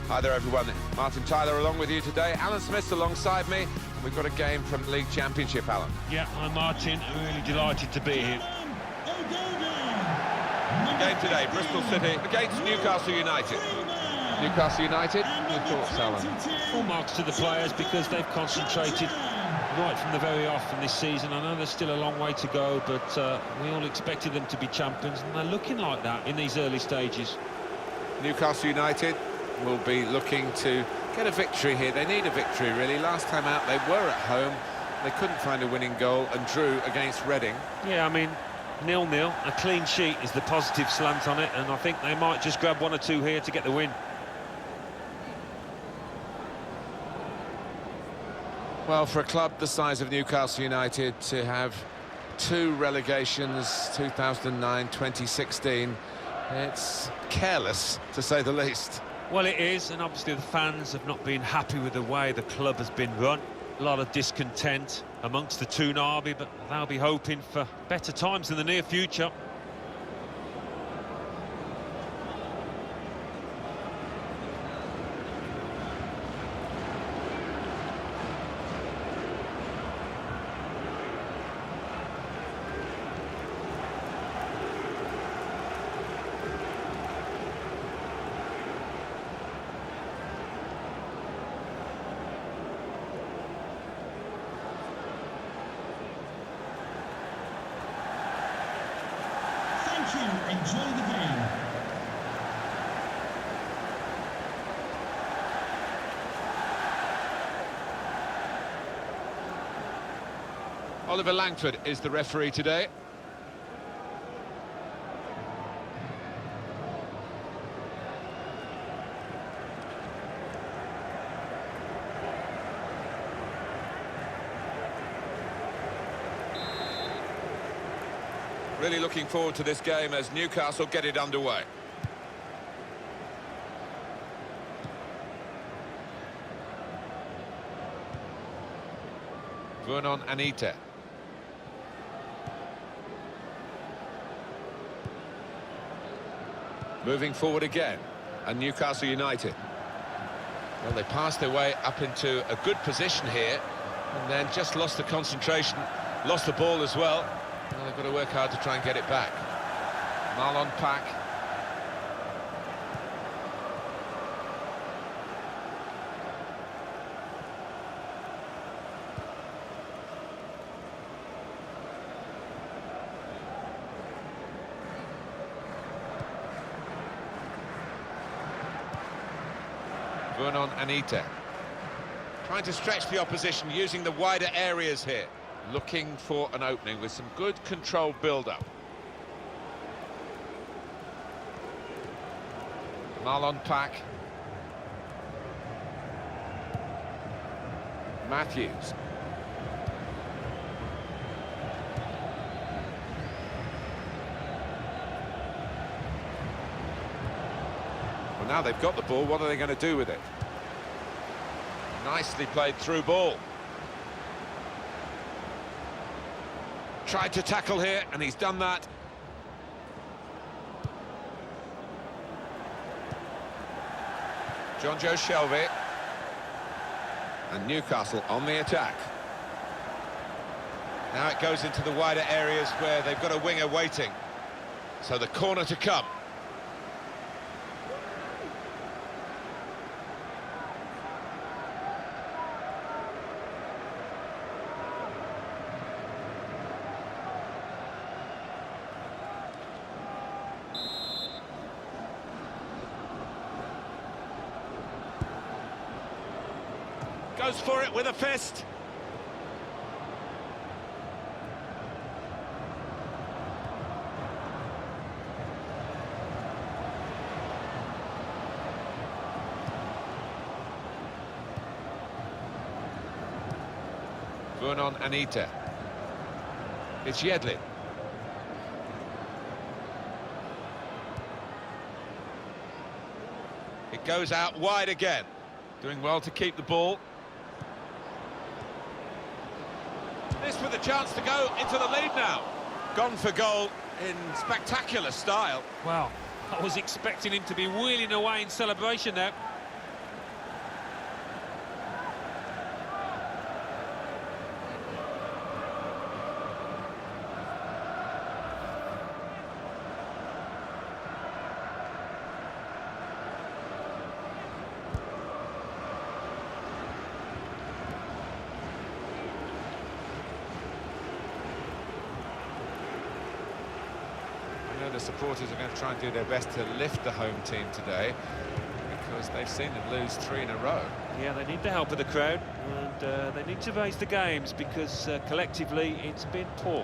Hi there everyone, Martin Tyler along with you today. Alan Smith's alongside me. We've got a game from the League Championship, Alan. Yeah, I'm Martin, really delighted to be here. The game today, Bristol City against Newcastle United. Newcastle United, your thoughts, Alan? Full marks to the players because they've concentrated right from the very off in this season. I know there's still a long way to go, but we all expected them to be champions, and they're looking like that in these early stages. Newcastle United will be looking to get a victory here. They need a victory, really. Last time out, they were at home. They couldn't find a winning goal and drew against Reading. Yeah, I mean, 0-0, a clean sheet is the positive slant on it, and I think they might just grab one or two here to get the win. Well, for a club the size of Newcastle United to have two relegations, 2009, 2016, it's careless, to say the least. Well, it is, and obviously the fans have not been happy with the way the club has been run. A lot of discontent amongst the Toon Army, but they'll be hoping for better times in the near future. Enjoy the game. Oliver Langford is the referee today. Really looking forward to this game as Newcastle get it underway. Vernon Anita. Moving forward again, and Newcastle United. Well, they passed their way up into a good position here, and then just lost the concentration, lost the ball as well. Well, they've got to work hard to try and get it back. Marlon Pack. Vernon Anita. Trying to stretch the opposition, using the wider areas here. Looking for an opening with some good controlled build-up. Marlon Pack. Matthews. Well, now they've got the ball, what are they going to do with it? Nicely played through ball. Tried to tackle here, and he's done that. John Joe Shelby. And Newcastle on the attack. Now it goes into the wider areas where they've got a winger waiting. So the corner to come. Goes for it with a fist. Vernon Anita. It's Yedlin. It goes out wide again. Doing well to keep the ball. This with a chance to go into the lead now. Gone for goal in spectacular style. Well, I was expecting him to be wheeling away in celebration there. the supporters are going to try and do their best to lift the home team today, because they've seen them lose 3 in a row. Yeah, they need the help of the crowd, and they need to raise the games, because collectively it's been poor.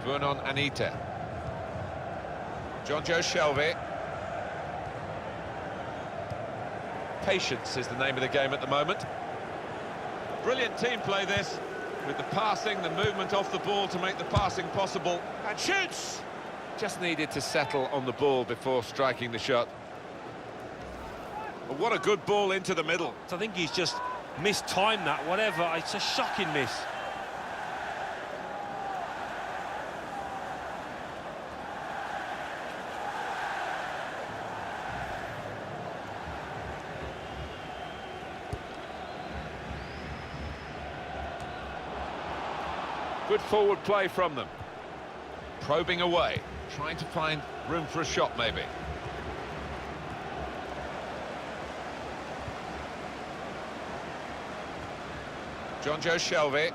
Buonon Anita. John Joe Shelby. Patience is the name of the game at the moment. Brilliant team play this, with the passing, the movement off the ball to make the passing possible. And shoots! Just needed to settle on the ball before striking the shot. But what a good ball into the middle. I think he's just mistimed that, whatever. It's a shocking miss. Good forward play from them. Probing away, trying to find room for a shot maybe. John Joe Shelby.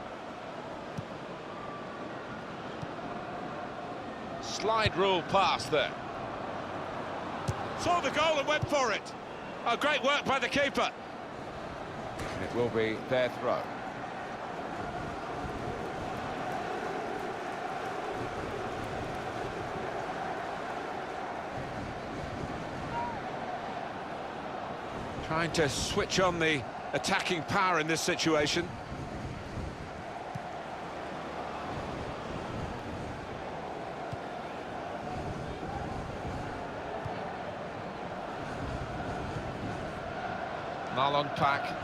Slide rule pass there. Saw the goal and went for it. Oh, great work by the keeper. It will be their throw. Trying to switch on the attacking power in this situation. Marlon Pack.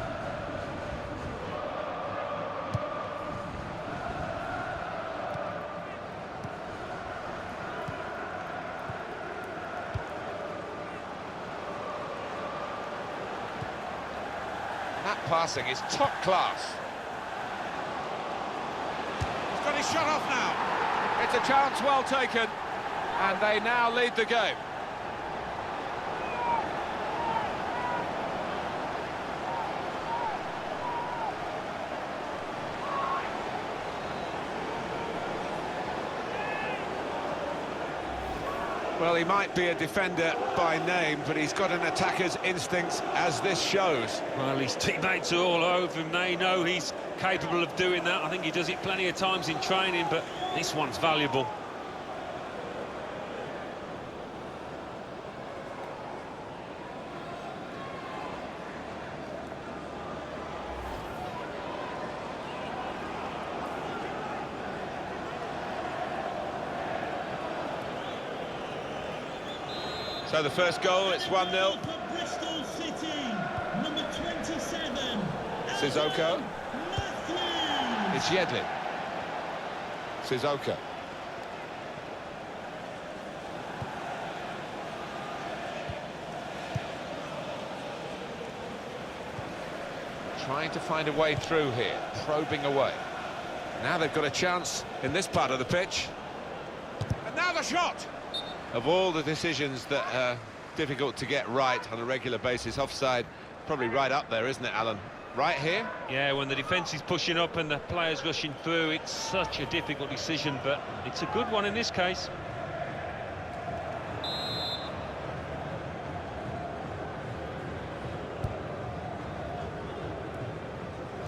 That passing is top class. He's got his shot off now. It's a chance well taken, and they now lead the game. Well, he might be a defender by name, but he's got an attacker's instincts, as this shows. Well, his teammates are all over him. They know he's capable of doing that. I think he does it plenty of times in training, but this one's valuable. So the first goal, it's 1-0. Bristol City, number 27. Sissoko. Matthews. It's Yedlin. Sissoko. Trying to find a way through here, probing away. Now they've got a chance in this part of the pitch. And now the shot! Of all the decisions that are difficult to get right on a regular basis, offside probably right up there, isn't it, Alan? Right here? Yeah, when the defence is pushing up and the players rushing through, it's such a difficult decision, but it's a good one in this case.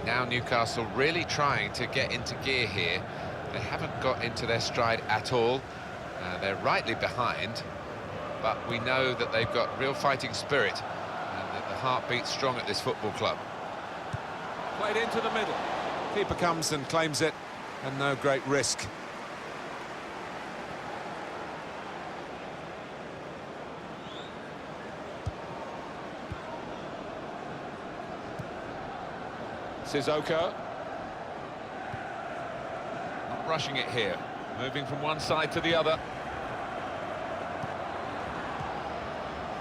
Now Newcastle really trying to get into gear here. They haven't got into their stride at all. They're rightly behind, but we know that they've got real fighting spirit and that the heart beats strong at this football club. Played into the middle. Keeper comes and claims it, and no great risk. Sissoko. Not rushing it here. Moving from one side to the other.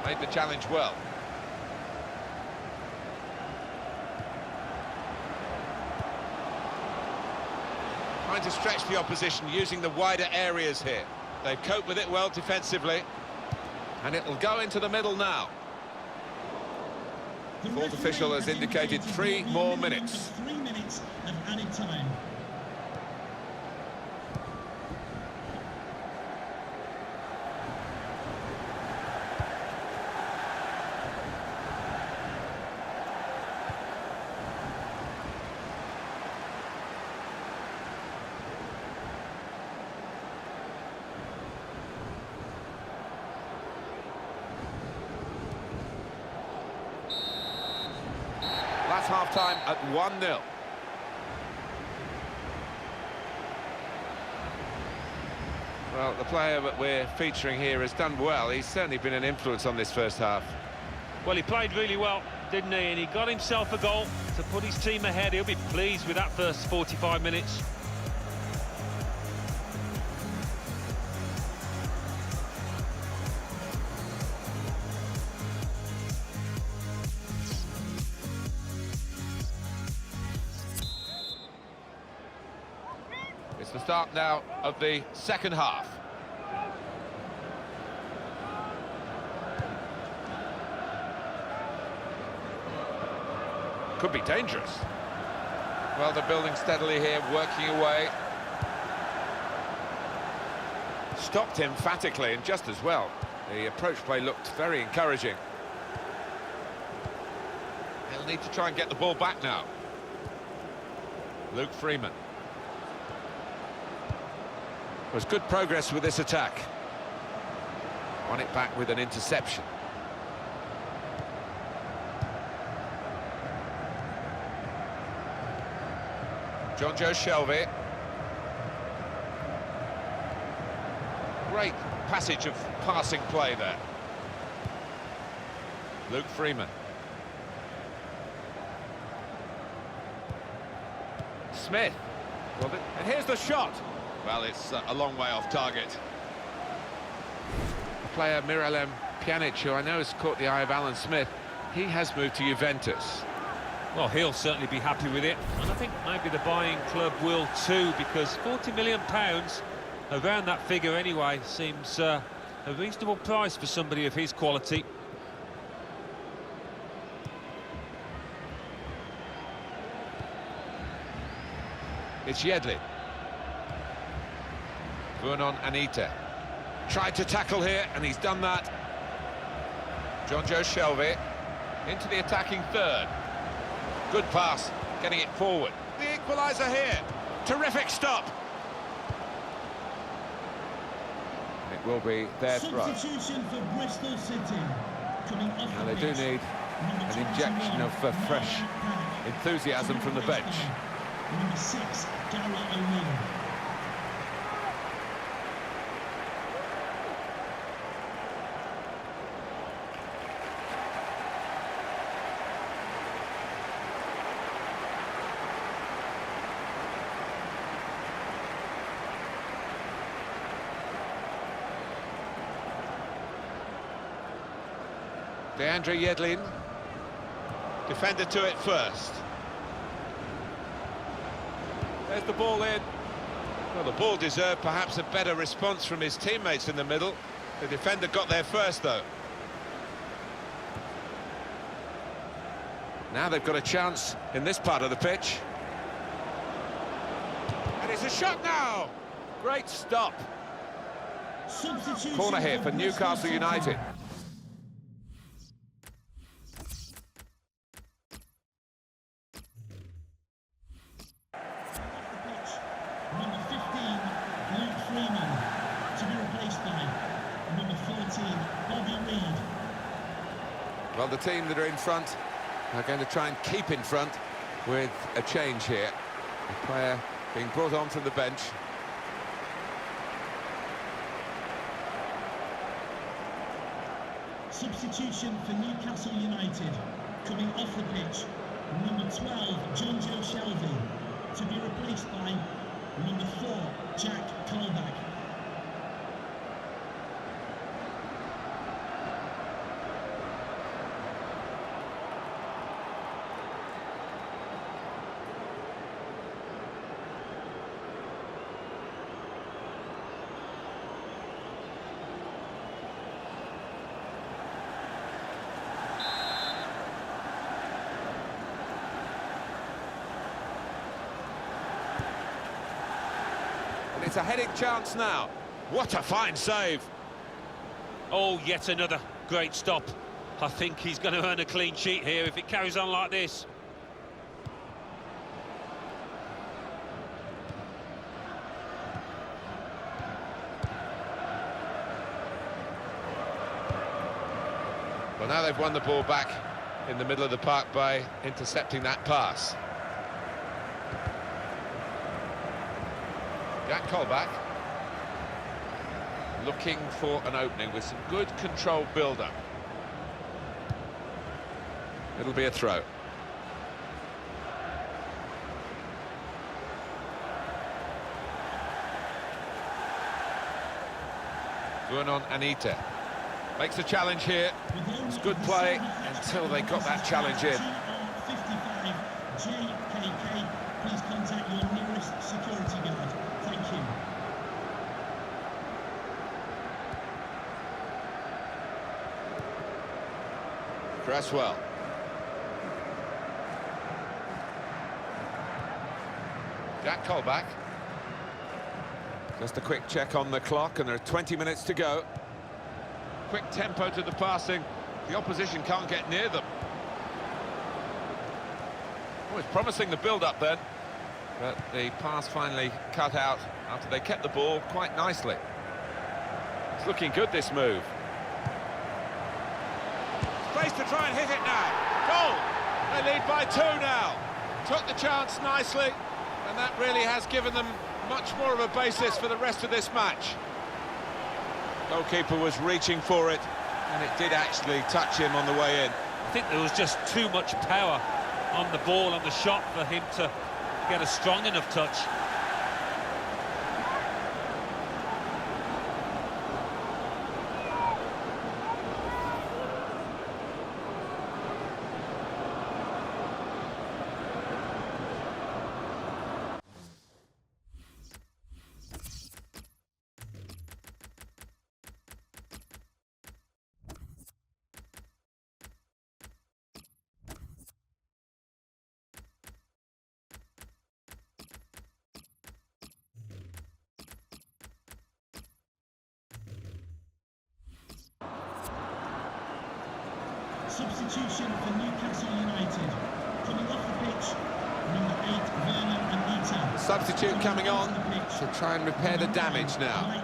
Made the challenge well. Trying to stretch the opposition using the wider areas here. They've coped with it well defensively. And it'll go into the middle now. The fourth official has indicated 3 more minutes. 3 minutes of added time. half-time at 1-0. Well, the player that we're featuring here has done well. He's certainly been an influence on this first half. Well, he played really well, didn't he? And he got himself a goal to put his team ahead. He'll be pleased with that first 45 minutes. It's the start now of the second half. Could be dangerous. Well, they're building steadily here, working away. Stopped emphatically and just as well. The approach play looked very encouraging. They'll need to try and get the ball back now. Luke Freeman. There's good progress with this attack. Won it back with an interception. John Joe Shelby. Great passage of passing play there. Luke Freeman. Smith. Well, and here's the shot. Well, it's a long way off target. Player Miralem Pjanic, who I know has caught the eye of Alan Smith, he has moved to Juventus. Well, he'll certainly be happy with it, and I think maybe the buying club will too, because £40 million, around that figure anyway, seems a reasonable price for somebody of his quality. It's Yedlin. Vernon Anita tried to tackle here, and he's done that. John Joe Shelby into the attacking third. Good pass, getting it forward. The equaliser here. Terrific stop. It will be their throw. Substitution for Bristol City. Coming off Now the they do pitch, need number an injection 21, of fresh enthusiasm from the bench. Number 6, Gary O'Neill. DeAndre Yedlin, defender to it first. There's the ball in. Well, the ball deserved perhaps a better response from his teammates in the middle. The defender got there first, though. Now they've got a chance in this part of the pitch. And it's a shot now! Great stop. Substitution Corner here for Bristol Newcastle City. United. Number 15, Luke Freeman, to be replaced by number 14, Bobby Reed. Well, the team that are in front are going to try and keep in front with a change here. A player being brought on from the bench. Substitution for Newcastle United. Coming off the pitch, number 12, John Joe Shelby, to be replaced by number 4, Jack Kandang. And it's a heading chance now. What a fine save. Oh, yet another great stop. I think he's going to earn a clean sheet here if it carries on like this. Well, now they've won the ball back. in the middle of the park by intercepting that pass. Jack Colback looking for an opening with some good controlled build-up. It'll be a throw. Tuan Anita makes the challenge here. It's good play until they got that challenge in. 55 JKK, please contact your nearest security guard. Thank you. Cresswell. Jack Colback. Just a quick check on the clock, and there are 20 minutes to go. Quick tempo to the passing. The opposition can't get near them. Oh, it's promising the build-up then. But the pass finally cut out after they kept the ball quite nicely. It's looking good, this move. Space to try and hit it now. Goal! They lead by 2 now. Took the chance nicely, and that really has given them much more of a basis for the rest of this match. Goalkeeper was reaching for it, and it did actually touch him on the way in. I think there was just too much power on the ball, on the shot, for him to get a strong enough touch. Substitution for Newcastle United. Coming off the pitch, number 8, Vernon Anita. Substitute coming on to try and repair the damage now.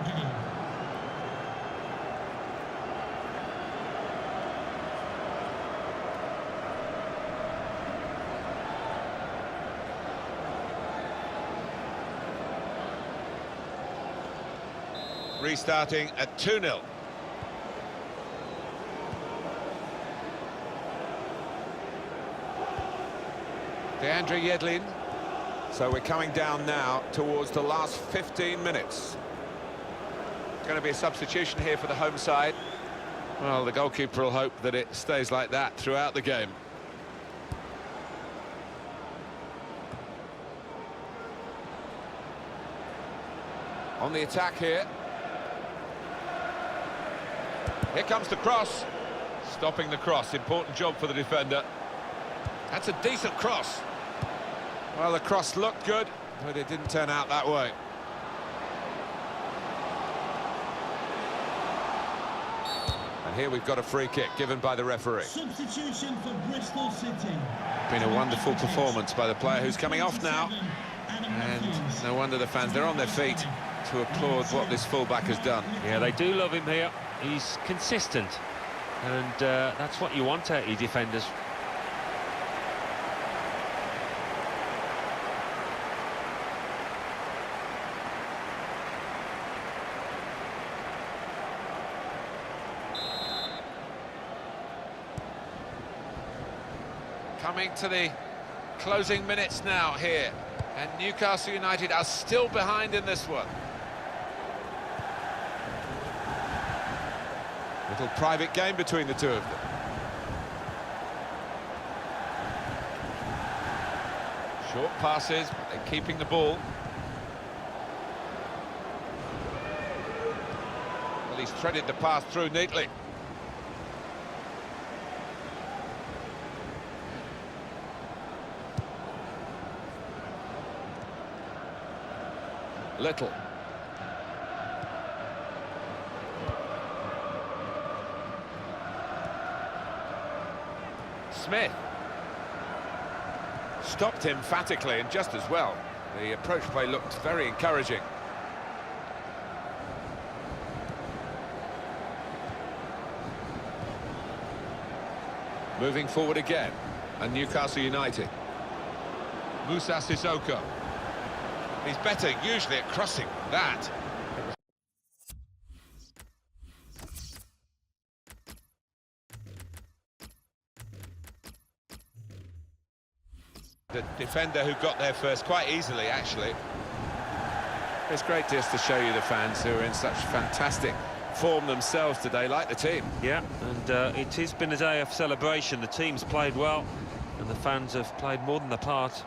Restarting at 2-0. Deandre Yedlin. So we're coming down now towards the last 15 minutes. Going to be a substitution here for the home side. Well, the goalkeeper will hope that it stays like that throughout the game. On the attack here. Here comes the cross. Stopping the cross. Important job for the defender. That's a decent cross. Well, the cross looked good, but it didn't turn out that way. And here we've got a free kick given by the referee. Substitution for Bristol City. Been a wonderful performance by the player who's coming off now. And no wonder the fans, they're on their feet to applaud what this fullback has done. Yeah, they do love him here. He's consistent, and that's what you want out of your defenders. Coming to the closing minutes now here, and Newcastle United are still behind in this one. Little private game between the two of them. Short passes, but they're keeping the ball. Well, he's threaded the pass through neatly. Little. Smith. Stopped emphatically and just as well. The approach play looked very encouraging. Moving forward again, and Newcastle United. Musa Sissoko. He's better usually at crossing that. The defender who got there first quite easily, actually. It's great just to show you the fans who are in such fantastic form themselves today, like the team. Yeah, and it has been a day of celebration. The team's played well, and the fans have played more than the part.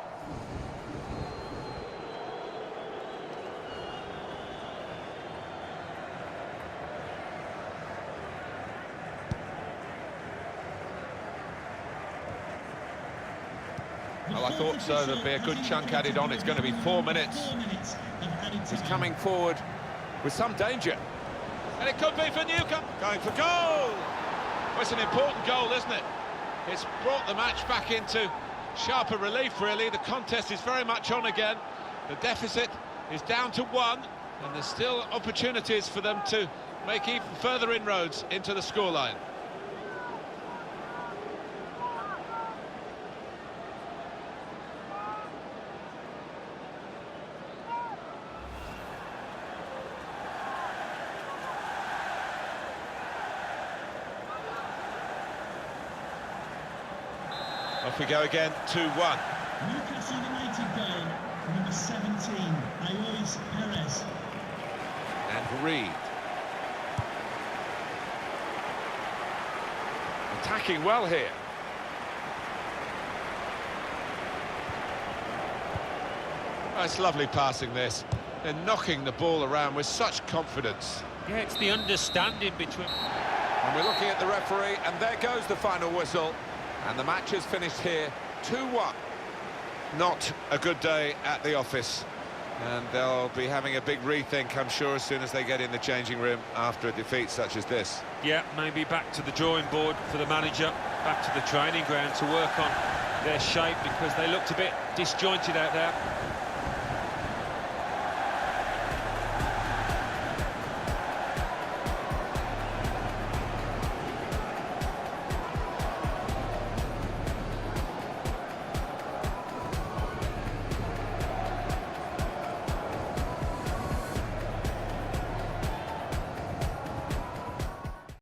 Well, I thought so. There'll be a good chunk added on. It's going to be 4 minutes. He's coming forward with some danger. And it could be for Newcastle. Going for goal! Well, it's an important goal, isn't it? It's brought the match back into sharper relief, really. The contest is very much on again. The deficit is down to 1, and there's still opportunities for them to make even further inroads into the scoreline. Off we go again, 2-1. Newcastle United goal, number 17, Alois Perez. And Reed. Attacking well here. Oh, it's lovely passing this. They're knocking the ball around with such confidence. Yeah, it's the understanding between... And we're looking at the referee, and there goes the final whistle. And the match is finished here, 2-1. Not a good day at the office. And they'll be having a big rethink, I'm sure, as soon as they get in the changing room after a defeat such as this. Yeah, maybe back to the drawing board for the manager, back to the training ground to work on their shape, because they looked a bit disjointed out there.